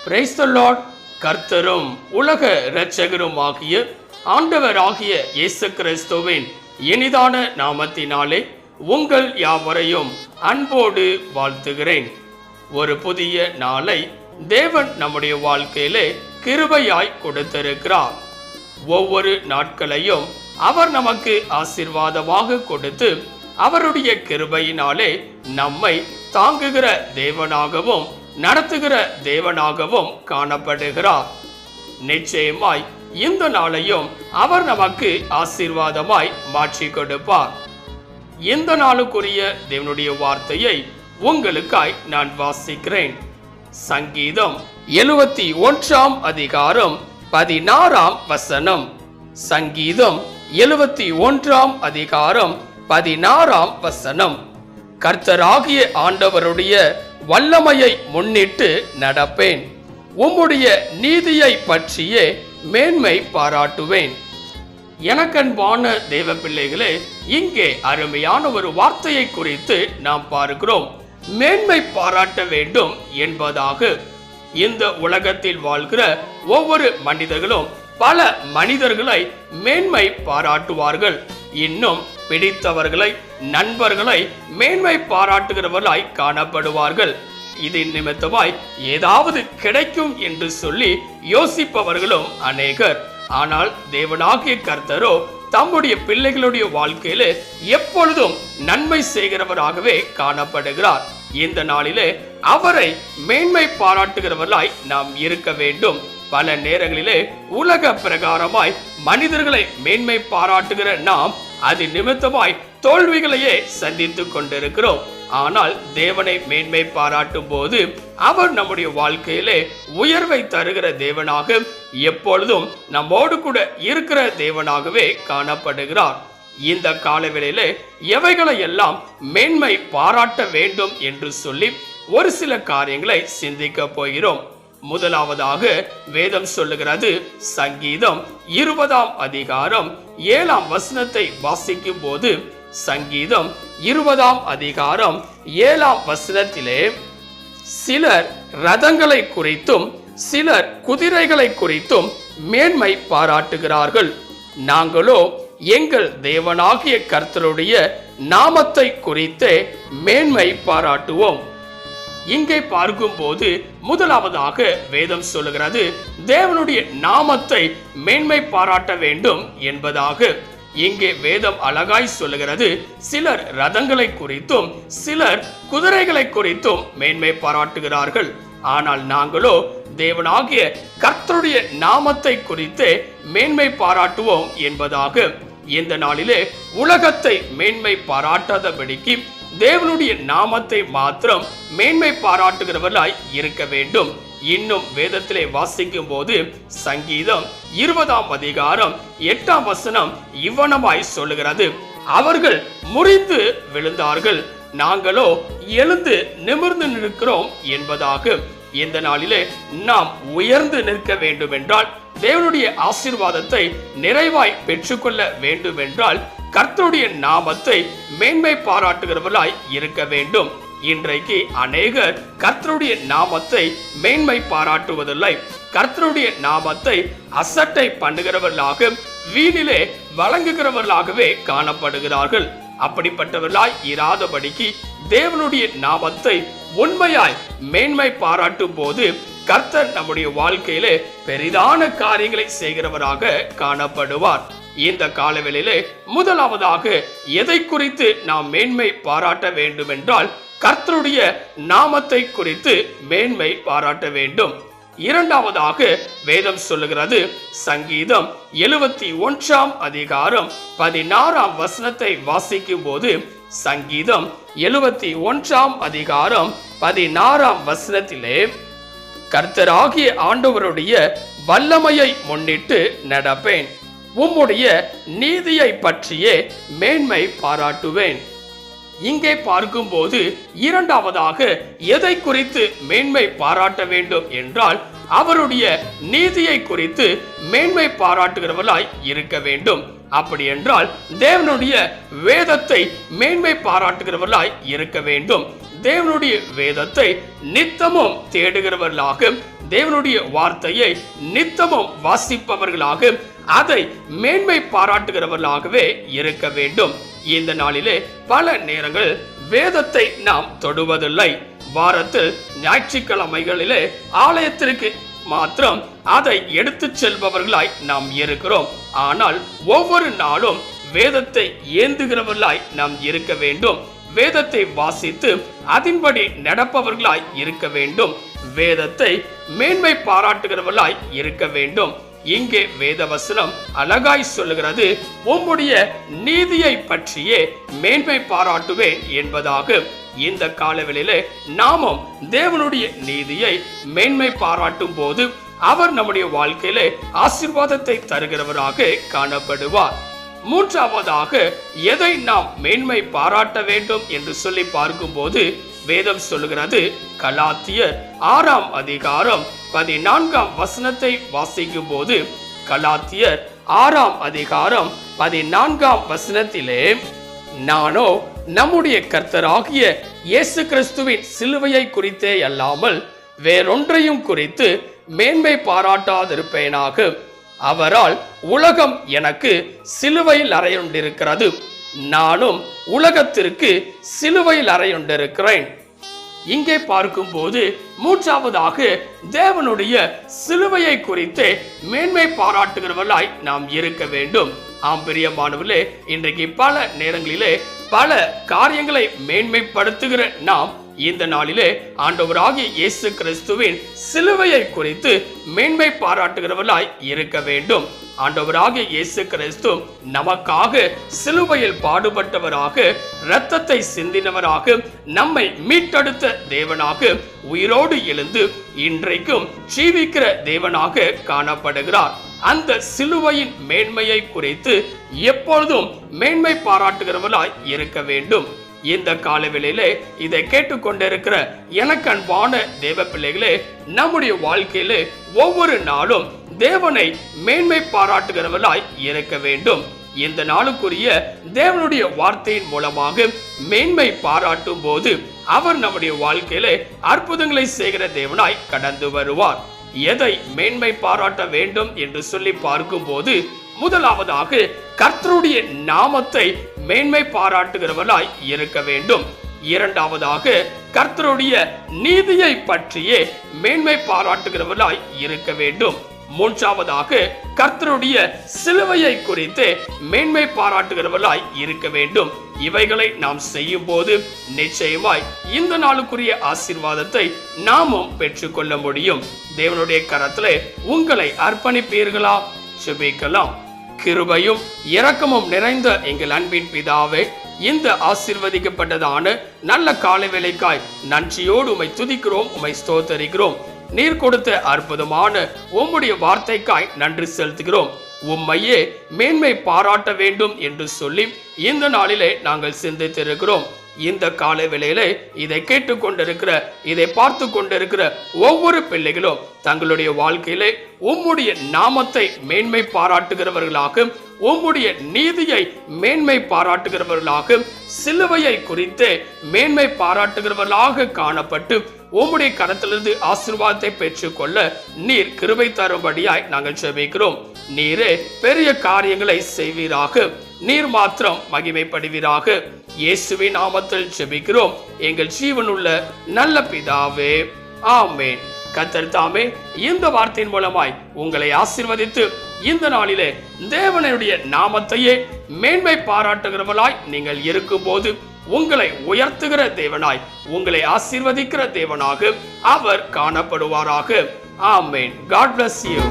Praise the Lord. கர்த்தரும் உலக இரட்சகரும் ஆகிய ஆண்டவராகிய இயேசு கிறிஸ்துவின் இனிதான நாமத்தினாலே உங்கள் யாவரையும் அன்போடு வாழ்த்துகிறேன். ஒரு புதிய நாளை தேவன் நம்முடைய வாழ்க்கையிலே கிருபையாய் கொடுத்திருக்கிறார். ஒவ்வொரு நாட்களையும் அவர் நமக்கு ஆசீர்வாதமாக கொடுத்து அவருடைய கிருபையினாலே நம்மை தாங்குகிற தேவனாகவும் நடத்துகிற தேவனாகவும் காணப்படுகிறார். நிச்சயமாய் இந்த நாளையும் அவர் நமக்கு ஆசீர்வாதமாய் மாற்றி கொடுப்பார். இந்த நாளுக்குரிய தேவனுடைய வார்த்தையை உங்களுக்காய் நான் வாசிக்கிறேன். சங்கீதம் 71 அதிகாரம் 16 வசனம். சங்கீதம் 71 அதிகாரம் 16 வசனம். கர்த்தராகிய ஆண்டவருடைய வல்லமையை முன்னிட்டு நடப்பேன், உம்முடைய நீதியை பற்றியே மேன்மை பாராட்டுவேன். எனக்கன்பான தேவ பிள்ளைகளே, இங்கே அருமையான ஒரு வார்த்தையை குறித்து நாம் பார்க்கிறோம். மேன்மை பாராட்ட வேண்டும் என்பதாக. இந்த உலகத்தில் வாழ்கிற ஒவ்வொரு மனிதர்களும் பல மனிதர்களை மேன்மை பாராட்டுவார்கள். இன்னும் பிடித்தவர்களை, நண்பர்களை மேன்மை பாராட்டுகிறவர்களாய் காணப்படுவார்கள். இதன் நிமித்தமாய் ஏதாவது கிடைக்கும் என்று சொல்லி யோசிப்பவர்களும் அநேகர். ஆனால் தேவனாகிய கர்த்தரோ தம்முடைய பிள்ளைகளுடைய வாழ்க்கையிலே எப்பொழுதும் நன்மை செய்கிறவராகவே காணப்படுகிறார். இந்த நாளிலே அவரை மேன்மை பாராட்டுகிறவர்களாய் நாம் இருக்க வேண்டும். பல நேரங்களிலே உலக பிரகாரமாய் மனிதர்களை மேன்மை பாராட்டுகிற நாம் அது நிமித்தமாய் தோல்விகளையே சந்தித்துக் கொண்டிருக்கிறோம். ஆனால் தேவனை மேன்மை பாராட்டும் போது அவர் நம்முடைய வாழ்க்கையிலே உயர்வை தருகிற தேவனாக, எப்பொழுதும் நம்மோடு கூட இருக்கிற தேவனாகவே காணப்படுகிறார். இந்த காலவேளையிலே எவைகளை எல்லாம் மேன்மை பாராட்ட வேண்டும் என்று சொல்லி ஒரு சில காரியங்களை சிந்திக்க போகிறோம். முதலாவதாக வேதம் சொல்லுகிறது. சங்கீதம் 20 அதிகாரம் 7 வசனத்தை வாசிக்கும் போது, சங்கீதம் 20 அதிகாரம் 7 வசனத்திலே சிலர் ரதங்களை குறித்தும் சிலர் குதிரைகளை குறித்தும் மேன்மை பாராட்டுகிறார்கள், நாங்களோ எங்கள் தேவனாகிய கர்த்தருடைய நாமத்தை குறித்தே மேன்மை பாராட்டுவோம். இங்கே பார்க்கும் போது முதலாவதாக வேதம் சொல்லுகிறது தேவனுடைய நாமத்தை மேன்மை பாராட்ட வேண்டும் என்பதாக. இங்கே வேதம் அழகாய் சொல்லுகிறது சிலர் ரதங்களை குறித்தும் சிலர் குதிரைகளை குறித்தும் மேன்மை பாராட்டுகிறார்கள், ஆனால் நாங்களோ தேவனாகிய கர்த்தருடைய நாமத்தை குறித்தே மேன்மை பாராட்டுவோம் என்பதாக. இந்த நாளிலே உலகத்தை மேன்மை பாராட்டாதபடிக்கு தேவனுடைய நாமத்தை மாத்திரம் மேன்மை பாராட்டுகிறவர்களாய் இருக்க வேண்டும். இன்னும் வேதத்திலே வாசிக்கும் போது சங்கீதம் 20 அதிகாரம் 8 வசனம் இவ்வனமாய் சொல்லுகிறது, அவர்கள் முறிந்து விழுந்தார்கள், நாங்களோ எழுந்து நிமிர்ந்து நிற்கிறோம் என்பதாக. இந்த நாளிலே நாம் உயர்ந்து நிற்க வேண்டும் என்றால், தேவனுடைய ஆசீர்வாதத்தை நிறைவாய் பெற்றுக்கொள்ள வேண்டும் என்றால், கர்த்தருடைய நாமத்தை மேன்மை பாராட்டுகிறவர்களாய் இருக்க வேண்டும். இன்றைக்கு அநேகர் கர்த்தருடைய நாமத்தை மேன்மை பாராட்டுவதில்லை. கர்த்தருடைய நாமத்தை அசட்டை பண்ணுகிறவர்களாக, வீணிலே வழங்குகிறவர்களாகவே காணப்படுகிறார்கள். அப்படிப்பட்டவர்களாய் இராதபடிக்கு தேவனுடைய நாமத்தை உண்மையாய் மேன்மை பாராட்டும் போது கர்த்தர் நம்முடைய வாழ்க்கையிலே பெரிதான காரியங்களை செய்கிறவராக காணப்படுவார். இந்த காலவேளையிலே முதலாவதாக எதை குறித்து நாம் மேன்மை பாராட்ட வேண்டும் என்றால், கர்த்தருடைய நாமத்தை குறித்து மேன்மை பாராட்ட வேண்டும். இரண்டாவதாக வேதம் சொல்லுகிறது சங்கீதம் 71 அதிகாரம் 16 வசனத்தை வாசிக்கும் போது, சங்கீதம் 71 அதிகாரம் 16 வசனத்திலே கர்த்தராகிய ஆண்டவருடைய வல்லமையை முன்னிட்டு நடப்பேன், உம்முடைய நீதியை பற்றியே மேன்மை பாராட்டுவேன். இங்கே பார்க்கும்போது இரண்டாவதாக எதை குறித்து மேன்மை பாராட்ட வேண்டும் என்றால், அவருடைய நீதியை குறித்து மேன்மை பாராட்டுகிறவர்களாய் இருக்க வேண்டும். அப்படி என்றால் தேவனுடைய வேதத்தை மேன்மை பாராட்டுகிறவர்களாய் இருக்க வேண்டும். தேவனுடைய வேதத்தை நித்தமும் தேடுகிறவர்களாக, தேவனுடைய வார்த்தையை நித்தமும் வாசிப்பவர்களாக அதை மேன்மை பாராட்டுகிறவர்களாகவே இருக்க வேண்டும். இந்த நாளிலே பல நேரங்கள் வேதத்தை நாம் தொடுவதில்லை. வாரத்தில் ஞாயிற்றுக்கிழமைகளிலே ஆலயத்திற்கு மாத்திரம் அதை எடுத்து செல்பவர்களாய் நாம் இருக்கிறோம். ஆனால் ஒவ்வொரு நாளும் வேதத்தை ஏந்துகிறவர்களாய் நாம் இருக்க வேண்டும். வேதத்தை வாசித்து அதன்படி நடப்பவர்களாய் இருக்க வேண்டும். வேதத்தை மேன்மை பாராட்டுகிறவர்களாய் இருக்க வேண்டும். இங்கே வேதவசனம் அழகாய் சொல்லுகிறது, உம்முடைய நீதியை பற்றியே மேன்மை பாராட்டுவேன் என்பதாக. இந்த காலவெளியிலே நாமும் தேவனுடைய நீதியை மேன்மை பாராட்டும் போது அவர் நம்முடைய வாழ்க்கையிலே ஆசீர்வாதத்தை தருகிறவராக காணப்படுவார். மூன்றாவதாக எதை நாம் மேன்மை பாராட்ட வேண்டும் என்று சொல்லி பார்க்கும் போது வேதம் சொல்லுகிறது, கலாத்தியர் 6ஆம் அதிகாரம் 14ஆம் வசனத்தை வாசிக்கும் போது, கலாத்தியர் 6ஆம் அதிகாரம் 14ஆம் வசனத்திலே, நானோ நம்முடைய கர்த்தராகிய இயேசு கிறிஸ்துவின் சிலுவையை குறித்தே அல்லாமல் வேறொன்றையும் குறித்து மேன்மை பாராட்டாதிருப்பேனாக. அவரால் உலகம் எனக்கு சிலுவையில் அறையுண்டிருக்கிறது, நானும் உலகத்திற்கு சிலுவையில் அறையுண்டிருக்கிறேன். இங்கே பார்க்கும் போது மூன்றாவதாக தேவனுடைய சிலுவையை குறித்து மேன்மை பாராட்டுகிறவர்களாய் நாம் இருக்க வேண்டும். ஆம் பிரியமானவர்களே, இன்றைக்கு பல நேரங்களிலே பல காரியங்களை மேன்மைப்படுத்துகிற நாம் இந்த நாளிலே ஆண்டவராகிய இயேசு கிறிஸ்துவின் சிலுவையை குறித்து மேன்மை பாராட்டுகிறவர்களாய் இருக்க வேண்டும். ஆண்டவராகிய இயேசு கிறிஸ்து நமக்காக சிலுவையில் பாடுபட்டவராக, இரத்தத்தை சிந்தினவராக, நம்மை மீட்டெடுத்த தேவனாக, உயிரோடு எழுந்து இன்றைக்கும் ஜீவிக்கிற தேவனாக காணப்படுகிறார். அந்த சிலுவையின் மேன்மையை குறித்து எப்பொழுதும் மேன்மை பாராட்டுகிறவர்களாய் இருக்க வேண்டும். இந்த காலவெளியிலே இதை கேட்டுக்கொண்டிருக்கிற எனக்கு அன்பான தேவ பிள்ளைகளே, நம்முடைய வாழ்க்கையிலே ஒவ்வொரு நாளும் தேவனை மேன்மை பாராட்டுகிறவர்களாய் இருக்க வேண்டும். இந்த நாளுக்குரிய தேவனுடைய வார்த்தையின் மூலமாக மேன்மை பாராட்டும் போது அவர் நம்முடைய வாழ்க்கையிலே அற்புதங்களை செய்கிற தேவனாய் கடந்து வருவார். எதை மேன்மை பாராட்ட வேண்டும் என்று சொல்லி பார்க்கும் போது, முதலாவதாக கர்த்தருடைய நாமத்தை மேன்மை பாராட்டுகிறவர்களாய் இருக்க வேண்டும். இரண்டாவதாக கர்த்தருடைய நீதியை பற்றியே மேன்மை பாராட்டுகிறவர்களாய் இருக்க வேண்டும். மூன்றாவதாக கர்த்தருடைய சிலுவையை குறித்து மேன்மை பாராட்டுகிறவர்களாய் இருக்க வேண்டும். இவைகளை நாம் செய்யும் போது நிச்சயமாய் இந்த நாளுக்குரிய ஆசீர்வாதத்தை நாமும் பெற்றுக்கொள்ள முடியும். தேவனுடைய கரத்திலே உங்களை அர்ப்பணிப்பீர்களா? ஜெபிக்கலாம். கிருபையும் இரக்கமும் நிறைந்த எங்கள் அன்பின் பிதாவே, இந்த ஆசீர்வதிக்கப்பட்டதான நல்ல காலை வேளைக்காய் நன்றியோடு உம்மை துதிக்கிறோம், உம்மை ஸ்தோத்தரிக்கிறோம். நீர் கொடுத்த அற்புதமான உம்முடைய வார்த்தைக்காய் நன்றி செலுத்துகிறோம். உம்மையே மேன்மை பாராட்ட வேண்டும் என்று சொல்லி இந்த நாளிலே நாங்கள் சிந்தித்திருக்கிறோம். இந்த காலை வேளையிலே இதை கேட்டுக்கொண்டிருக்கிற, இதை பார்த்து கொண்டிருக்கிற ஒவ்வொரு பிள்ளைகளும் தங்களுடைய வாழ்க்கையிலே உம்முடைய நாமத்தை மேன்மை பாராட்டுகிறவர்களாக, உம்முடைய நீதியை மேன்மை பாராட்டுகிறவர்களாக, சிலுவையை குறித்து மேன்மை பாராட்டுகிறவர்களாக காணப்பட்டு உம்முடைய கரத்திலிருந்து ஆசீர்வாதத்தை பெற்றுக்கொள்ள நீர் கிருபை தரும்படியாய் நாங்கள் ஜெபிக்கிறோம். நீரே பெரிய காரியங்களை செய்வீராக, நீர் மாத்திரம் மகிமைப்படுவீராக. இயேசுவின் நாமத்தில் ஜெபிக்கிறோம் எங்கள் ஜீவனுள்ள நல்ல பிதாவே, ஆமென். கர்த்தர் தாமே இந்த வார்த்தையின் மூலமாய் உங்களை ஆசீர்வதித்து இந்த நாளிலே தேவனுடைய நாமத்தையே மேன்மை பாராட்டுகிறவர்களாய் நீங்கள் இருக்கும் போது உங்களை உயர்த்துகிற தேவனாய், உங்களை ஆசீர்வதிக்கிற தேவனாக அவர் காணப்படுவாராக. ஆமென். God bless you.